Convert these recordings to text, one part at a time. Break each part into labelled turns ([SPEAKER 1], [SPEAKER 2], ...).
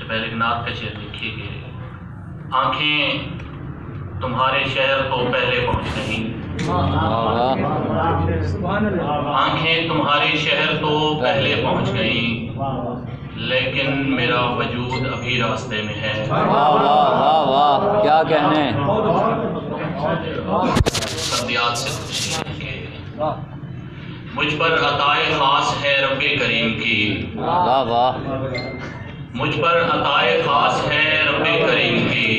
[SPEAKER 1] پہلے ایک نعت کا شعر لکھیے کہ آنکھیں تمہارے شہر تو پہلے پہنچ گئیں، آنکھیں تمہارے شہر تو پہلے پہنچ گئیں، لیکن میرا وجود ابھی راستے میں ہے۔
[SPEAKER 2] واہ واہ کیا کہنے۔
[SPEAKER 1] سردیات سے خوشی کہ مجھ پر عطائے خاص ہے رب کریم کی،
[SPEAKER 2] واہ واہ
[SPEAKER 1] مجھ پر عطائے خاص ہے رب کریم کی،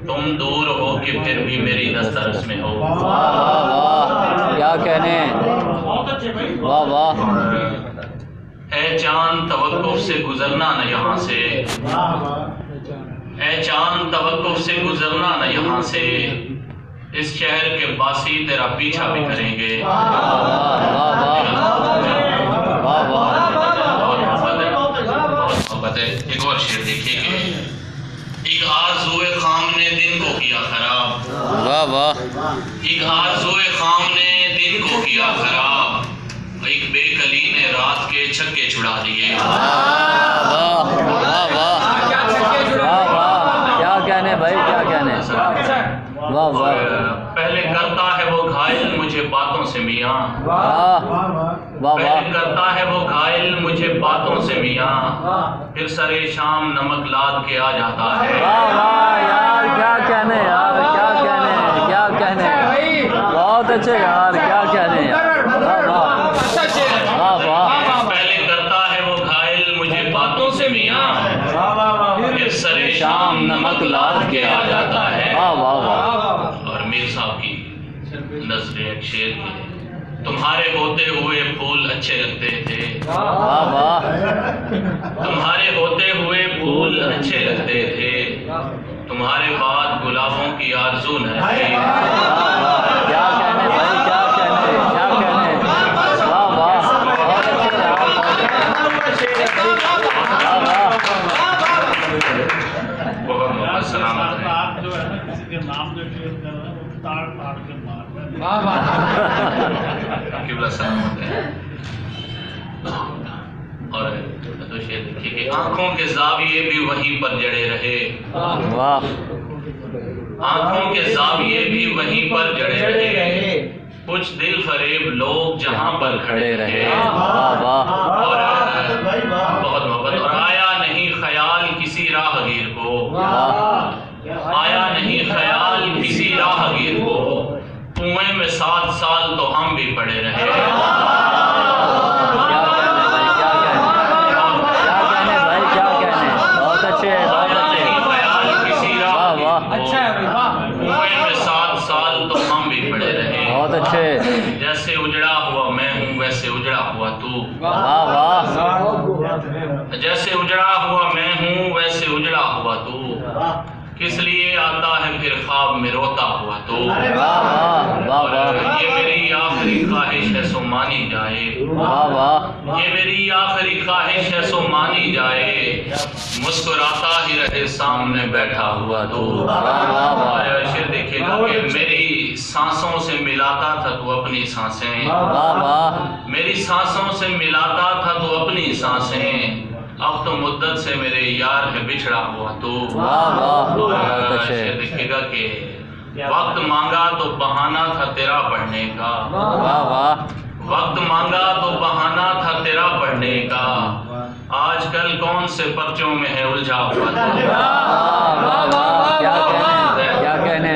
[SPEAKER 1] تم دور ہو کہ پھر بھی میری دسترس میں ہو۔
[SPEAKER 2] واہ واہ کیا کہنے۔ واہ واہ
[SPEAKER 1] اے چاند توقف سے گزرنا نہ یہاں سے، اے چاند توقف سے گزرنا نہ یہاں سے، اس شہر کے باسی تیرا پیچھا بھی کریں گے۔ ایک اور شعر دیکھیے کہ ایک آرزوئے خام نے دن کو کیا خراب،
[SPEAKER 2] واہ واہ
[SPEAKER 1] ایک آرزوئے خام نے دن کو کیا خراب، ایک بے کلی نے رات کے چھکے چھڑا دیے۔
[SPEAKER 2] واہ واہ واہ واہ کیا کہنے بھائی کیا کہنے۔ واہ واہ
[SPEAKER 1] پہلے کرتا ہے وہ گھائل مجھے باتوں سے میاں،
[SPEAKER 2] واہ واہ
[SPEAKER 1] پہلے کرتا ہے وہ گھائل مجھے باتوں سے میاں، پھر سرے شام نمک لاد کے آ جاتا ہے۔
[SPEAKER 2] واہ یار کیا کہنے یار کیا کہنے کیا کہنے، بہت اچھے یار کیا کہنے یار۔ واہ واہ
[SPEAKER 1] پہلے کرتا ہے وہ گھائل مجھے باتوں سے میاں، پھر سرے شام نمک لاد کے آ جاتا ہے۔
[SPEAKER 2] واہ واہ واہ
[SPEAKER 1] اور میر صاحب کی نظر ایک شعر کی، تمہارے ہوتے ہوئے پھول اچھے لگتے تھے،
[SPEAKER 2] واہ واہ
[SPEAKER 1] تمہارے ہوتے ہوئے پھول اچھے لگتے تھے، تمہارے بعد گلابوں کی آرزو نہ رہی۔
[SPEAKER 2] کیا کہنے بھائی کیا کہنے کیا کہنے۔ واہ واہ بہت اچھے
[SPEAKER 1] بہت بہت سلامت ہے۔
[SPEAKER 3] آپ جو ہے نا کسی کے نام جو شیئر کر رہے ہیں وہ تاڑ پاڑ کے مار رہے ہیں۔
[SPEAKER 1] قبلہ سلامت ہے۔ اور تو شعر دیکھیے کہ آنکھوں کے زاویے بھی وہیں پر جڑے رہے،
[SPEAKER 2] واہ
[SPEAKER 1] آنکھوں کے زاویے بھی وہیں پر جڑے رہے، کچھ دل فریب لوگ جہاں پر کھڑے رہے۔
[SPEAKER 2] واہ واہ
[SPEAKER 1] اور بہت محبت۔ اور آیا نہیں خیال کسی راہگیر کو، آیا نہیں خیال کسی راہگیر کو، کنویں میں 7 سال تو ہم بھی پڑے رہے۔
[SPEAKER 2] کیا کہنے بھائی کیا کہنے بھائی کیا کہنے۔ بہت اچھے بہت
[SPEAKER 1] آیا
[SPEAKER 2] اچھے۔
[SPEAKER 1] نہیں خیال کسی
[SPEAKER 2] واہ واہ
[SPEAKER 1] راہگیر کو، کنویں میں 7 سال تو ہم بھی پڑے رہے۔
[SPEAKER 2] بہت اچھے۔
[SPEAKER 1] جیسے اجڑا ہوا میں ہوں ویسے اجڑا ہوا تو،
[SPEAKER 2] واہ واہ
[SPEAKER 1] جیسے اجڑا ہوا میں ہوں ویسے اجڑا ہوا تو، کس لیے آتا ہے پھر خواب میں روتا ہوا تو۔
[SPEAKER 2] واہ واہ واہ واہ
[SPEAKER 1] یہ میری آخری خواہش ہے سو مانی جائے،
[SPEAKER 2] واہ واہ
[SPEAKER 1] یہ میری آخری خواہش ہے سو مانی جائے، مسکراتا ہی رہے سامنے بیٹھا ہوا تو۔ اور شعر دیکھیے گا کہ میری سانسوں سے ملاتا تھا تو اپنی سانسیں،
[SPEAKER 2] واہ واہ
[SPEAKER 1] میری سانسوں سے ملاتا تھا تو اپنی سانسیں، اب تو مدت سے میرے یار ہے بچھڑا ہوا تو۔
[SPEAKER 2] واہ واہ
[SPEAKER 1] اور
[SPEAKER 2] بہت اچھے۔
[SPEAKER 1] شعر دیکھیے گا کہ وقت مانگا تو بہانہ تھا تیرا پڑھنے کا،
[SPEAKER 2] واہ واہ
[SPEAKER 1] وقت مانگا تو بہانہ تھا تیرا پڑھنے کا، آج کل کون سے پرچوں میں ہے الجھا ہوا تو۔
[SPEAKER 2] واہ واہ کیا کہنے کیا کہنے۔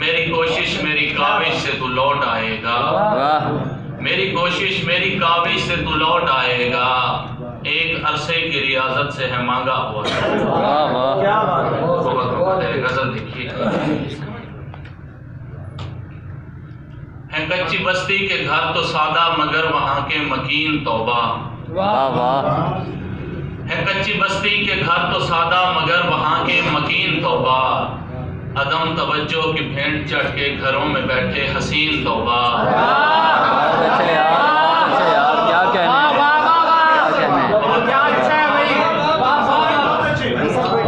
[SPEAKER 1] میری کوشش میری کاوش سے تو لوٹ آئے گا،
[SPEAKER 2] واہ
[SPEAKER 1] میری کوشش میری کاوش سے تو لوٹ آئے گا، ایک عرصے کی ریاضت سے ہے مانگا ہوا تو۔
[SPEAKER 2] واہ واہ
[SPEAKER 1] بہت بہت ہے۔ غزل دیکھیے ہے کچی بستی کے گھر تو سادہ مگر وہاں کے مکین توبہ،
[SPEAKER 2] واہ واہ
[SPEAKER 1] ہے کچی بستی کے گھر تو سادہ مگر وہاں کے مکین توبہ، عدم توجہ کی بھینٹ چڑھ کے گھروں میں بیٹھے حسین توبہ۔
[SPEAKER 2] بہت اچھے یار بہت اچھے یار کیا کہنے کیا کہنے۔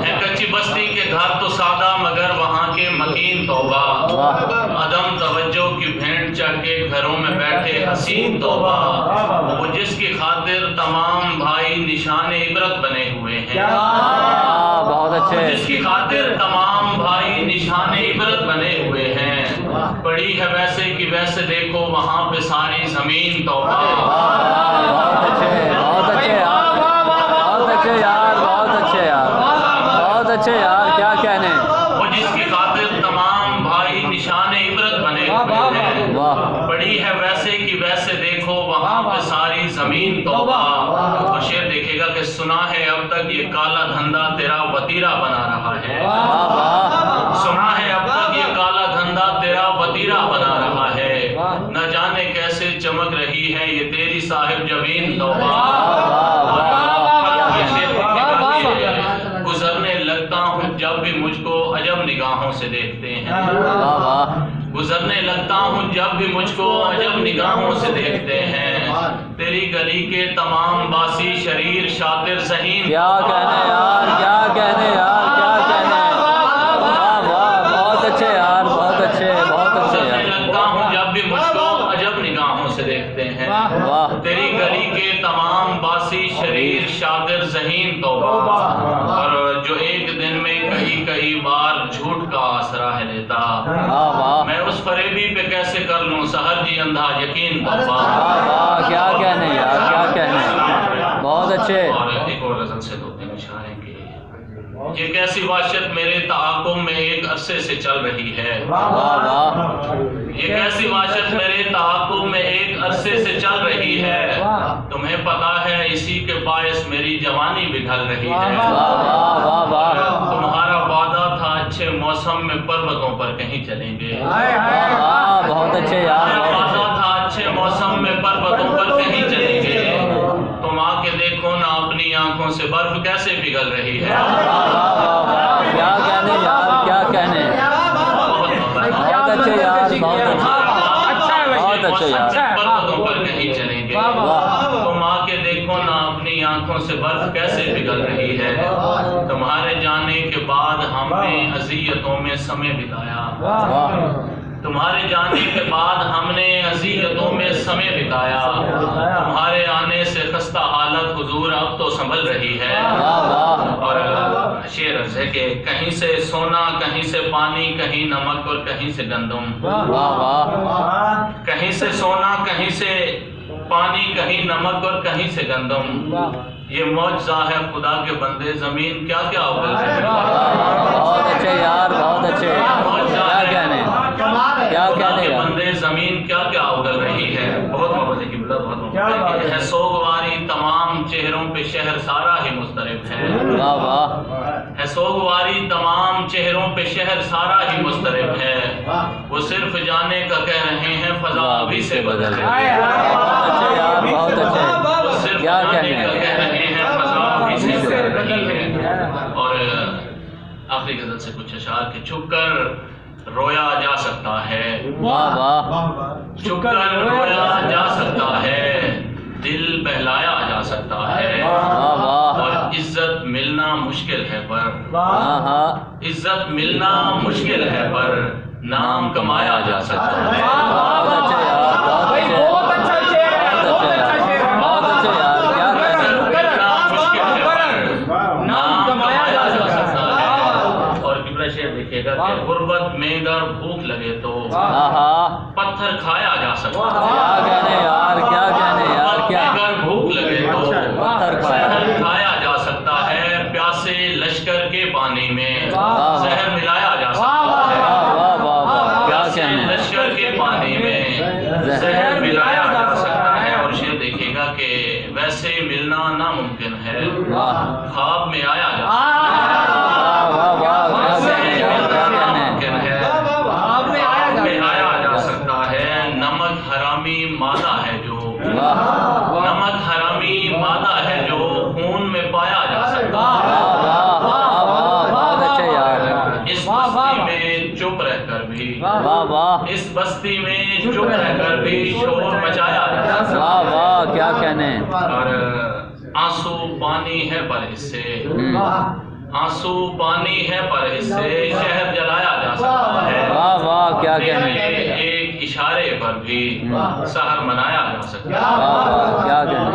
[SPEAKER 1] ہے کچی بستی کے گھر تو سادہ مگر وہاں کے مکین توبہ، عدم توجہ کی بھینٹ چڑھ کے گھروں میں بیٹھے حسین توبہ، وہ جس کی خاطر تمام بھائی نشان عبرت بنے ہوئے ہیں، ज़मीन तौबा।
[SPEAKER 2] बहुत अच्छे यार, बहुत अच्छे यार, बहुत अच्छे यार, बहुत अच्छे यार, क्या कहने।
[SPEAKER 1] वो जिसकी खातिर तमाम भाई निशाने इबरत बने हुए हैं,
[SPEAKER 2] वाह
[SPEAKER 1] पड़ी है वैसे कि वैसे देखो वहाँ पे सारी ज़मीन तौबा। और शेर देखेगा कि सुना है अब तक ये काला धंधा तेरा वतीरा बना रहा है।
[SPEAKER 2] वाह वाह,
[SPEAKER 1] सुना है अब तक ये काला धंधा तेरा वतीरा बना रहा है। न जाने कैसे चमक रही है ये तेरी साहिब जमीन तौबा। गुजरने लगता हूँ जब भी मुझको अजब निगाहों से देखते हैं।
[SPEAKER 2] वाह वाह,
[SPEAKER 1] गुजरने लगता हूँ जब भी मुझको अजब निगाहों से देखते हैं। तेरी गली के तमाम बासी शरीर शातिर ज़हीन।
[SPEAKER 2] क्या कहने यार, क्या कहने यार, क्या कहने। वाह वाह, बहुत अच्छे यार, बहुत अच्छे, बहुत अच्छे
[SPEAKER 1] गुजरने
[SPEAKER 2] यार।
[SPEAKER 1] लगता हूँ जब भी मुझको अजब निगाहों से देखते हैं।
[SPEAKER 2] वाह
[SPEAKER 1] तेरी गली के तमाम बासी शरीर शातिर ज़हीन तौबा। और जो एक दिन में कई बार झूठ का आसरा है लेता,
[SPEAKER 2] वाह वाह,
[SPEAKER 1] मैं उस फरेबी पे कैसे कर लूं सहर जी अंधा यकीन तौबा।
[SPEAKER 2] वाह वाह, क्या कहने यार, क्या कहने, बहुत अच्छे।
[SPEAKER 1] और एक और गजल से 2-3 इशारे के। ये कैसी वाशत मेरे ताक़ुब में एक अरसे से चल रही है।
[SPEAKER 2] वाह वाह,
[SPEAKER 1] ये कैसी वाशत मेरे ताक़ुब में एक अरसे से चल रही है। तुम्हें पता है इसी के बायस मेरी जवानी बिगल रही है।
[SPEAKER 2] वाह वाह, वाह
[SPEAKER 1] तुम्हारा वादा था अच्छे मौसम में पर्वतों पर कहीं चलेंगे।
[SPEAKER 2] वाह, बहुत अच्छे यार,
[SPEAKER 1] तुम्हारा
[SPEAKER 2] बहुत
[SPEAKER 1] वादा था अच्छे मौसम में पर्वतों पर कहीं चलेंगे। तुम आके देखो ना अपनी आंखों से बर्फ कैसे पिघल रही है।
[SPEAKER 2] अच्छे। क्या कहने यार, क्या कहने, बहुत अच्छे यार, बहुत अच्छे, बहुत अच्छे यार।
[SPEAKER 1] पर्वतों पर कहीं चलेंगे। तुम आके देखो ना अपनी आंखों से बर्फ कैसे पिघल रही है। तुम्हारे जाने के बाद हमने अज़ियतों में समय बिताया।
[SPEAKER 2] वाह
[SPEAKER 1] तुम्हारे जाने के बाद हमने अज़ियतों में समय बिताया। तुम्हारे आने से खस्ता हालत हुजूर अब तो संभल रही है। और शेर अर्ज़ है कि कहीं से सोना, कहीं से पानी, कहीं नमक और कहीं से गंदम।
[SPEAKER 2] वाह वाह,
[SPEAKER 1] कहीं से सोना, कहीं से पानी, कहीं नमक और कहीं से गंदम। ये मौजज़ा है खुदा के बंदे, जमीन क्या क्या उगल रही है।
[SPEAKER 2] बहुत अच्छे यार, बहुत अच्छे, क्या कहने, क्या कहने यार।
[SPEAKER 1] बंदे जमीन क्या क्या उगल रही है। बहुत मोहब्बत की बहुत है। सोगवारी तमाम चेहरों पे शहर सारा ही मुस्तरब है।
[SPEAKER 2] वाह वाह,
[SPEAKER 1] है सोगवारी तमाम चेहरों पे शहर सारा ही मुस्तरब है। वो सिर्फ जाने का कह रहे हैं फजा अभी से बदल है।
[SPEAKER 2] बहुत अच्छे यार, बहुत अच्छे,
[SPEAKER 1] वो सिर्फ
[SPEAKER 2] क्या
[SPEAKER 1] जाने
[SPEAKER 2] कहने।
[SPEAKER 1] का कह रहे हैं फजा अभी से बदल रही है। और आखिरी गजल से कुछ अशार के छुप कर रोया जा सकता है।
[SPEAKER 2] वाह वाह,
[SPEAKER 1] छुप कर रोया जा सकता है, दिल बहलाया जा सकता है।
[SPEAKER 2] वाह वाह,
[SPEAKER 1] और इज्जत मिलना मुश्किल है पर
[SPEAKER 2] हाँ हाँ,
[SPEAKER 1] इज्जत मिलना मुश्किल है पर नाम कमाया जा सकता है।
[SPEAKER 2] बहुत अच्छे यार, बहुत अच्छे, बहुत अच्छे यार, बहुत अच्छे यार, क्या कहने।
[SPEAKER 1] मिलना मुश्किल है पर नाम कमाया जा सकता है। और किबरा शेर देखिएगा कि गुर्बत में अगर भूख लगे तो
[SPEAKER 2] हाँ हाँ,
[SPEAKER 1] पत्थर खाया जा सकता है।
[SPEAKER 2] क्या कहने यार, क्या कहने यार, क्या
[SPEAKER 1] अगर भूख लगे तो
[SPEAKER 2] पत्थर खाया।
[SPEAKER 1] खाया जा सकता है। प्यासे लश्कर के पानी में
[SPEAKER 2] वाह।
[SPEAKER 1] जहर मिलाया जा सकता है।
[SPEAKER 2] वाह वाह वाह, क्या
[SPEAKER 1] प्यासे
[SPEAKER 2] कहने।
[SPEAKER 1] लश्कर के पानी में जहर मिलाया जा सकता है। और शेर देखिएगा कि वैसे मिलना नामुमकिन है,
[SPEAKER 2] वाह
[SPEAKER 1] ख्वाब में आया जा
[SPEAKER 2] वाह वाह वाह, क्या कहने यार, क्या कहने।
[SPEAKER 1] मुमकिन है, ख्वाब में आया जा सकता है। नमक हरामी मादा है जो
[SPEAKER 2] वाह
[SPEAKER 1] नमक हरामी मादा है जो खून में पाया जा सकता है।
[SPEAKER 2] वाह वाह वाह, बहुत अच्छे यार।
[SPEAKER 1] इस बस्ती में चुप रहकर भी
[SPEAKER 2] वाह वाह,
[SPEAKER 1] इस बस्ती में चुप रहकर भी शोर मचाया जा सकता
[SPEAKER 2] वाह वाह, क्या कहने।
[SPEAKER 1] है। और आंसू पानी है पर इससे आंसू पानी है पर इससे शहर जलाया जा सकता है।
[SPEAKER 2] वाह वाह, क्या कहने।
[SPEAKER 1] एक इशारे पर भी शहर मनाया जा सकता है।
[SPEAKER 2] वाह वाह, क्या कहने।